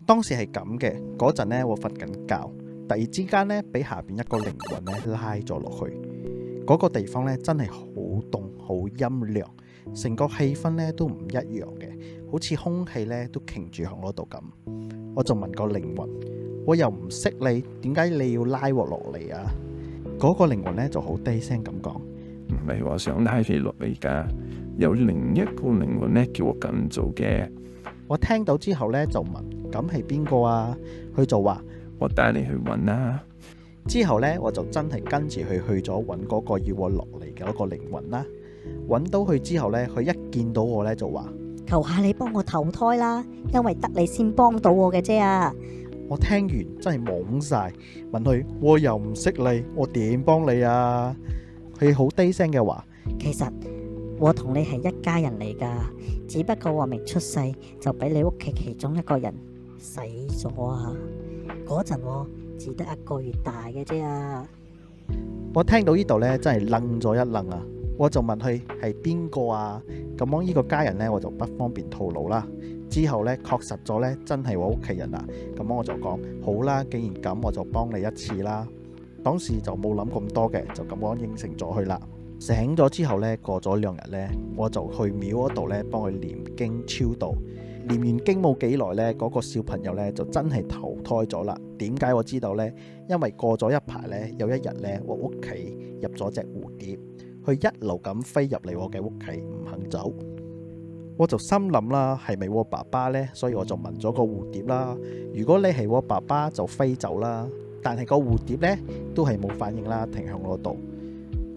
當時係咁嘅，嗰陣呢，我瞓緊覺，突然之間呢，俾下邊一個靈魂呢拉咗落去。嗰個地方呢，真係好凍好陰涼，成個氣氛呢都唔一樣嘅，好似空氣呢都擎住喺嗰度咁。我就問個靈魂，我又唔識你，點解你要拉我落嚟啊？嗰個靈魂呢就好低聲咁講，唔係話想拉你落嚟㗎，有另一個靈魂呢叫我咁做嘅。我聽到之後呢就問，咁係邊個啊？佢就話，我帶你去揾啦。之後呢，我就真係跟住佢去咗揾嗰個要我落嚟嘅嗰個靈魂啦。揾到佢之後呢，佢一見到我呢就話，求下你幫我投胎啦，因為得你先幫到我嘅啫啊！我聽完真係懵晒，問佢，我又唔識你，我點幫你啊？佢好低聲嘅話，其實我同你係一家人嚟噶，只不過我未出世就俾你屋企其中一個人死咗啊！嗰陣我只得1個月大嘅啫啊！我聽到呢度呢，真係愣咗一愣啊！我就問佢係邊個啊？咁樣呢個家人呢，我就不方便透露啦。之後呢，確實咗呢，真係我屋企人啦。咁我就講好啦，既然咁，我就幫你一次啦。當時就冇諗咁多嘅，就咁樣應承咗佢啦。醒咗之後呢，過咗2日呢，我就去廟嗰度呢，幫佢念經超度。念完經冇幾耐呢，嗰個小朋友呢，就真係投胎咗啦。點解我知道呢？因為過咗一排呢，有一日呢，我屋企入咗隻蝴蝶，佢一路咁飛入嚟我嘅屋企，唔肯走。我就心諗啦，係咪我爸爸呢？所以我就問咗個蝴蝶啦。如果你係我爸爸，就飛走啦。但係個蝴蝶呢，都係冇反應啦，停喺我度。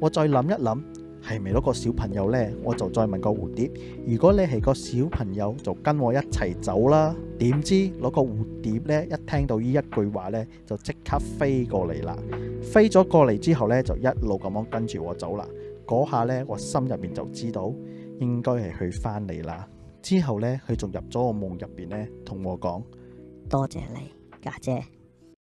我再諗一諗，係咪嗰個小朋友呢？我就再問個蝴蝶，如果你係個小朋友，就跟我一齊走啦。點知嗰個蝴蝶呢，一聽到呢一句話呢，就即刻飛過嚟啦。飛咗過嚟之後呢，就一路咁樣跟住我走啦。嗰下呢，我心入面就知道應該係佢返嚟啦。之後呢，佢仲入咗我夢入邊呢，同我講，多謝你，家姐。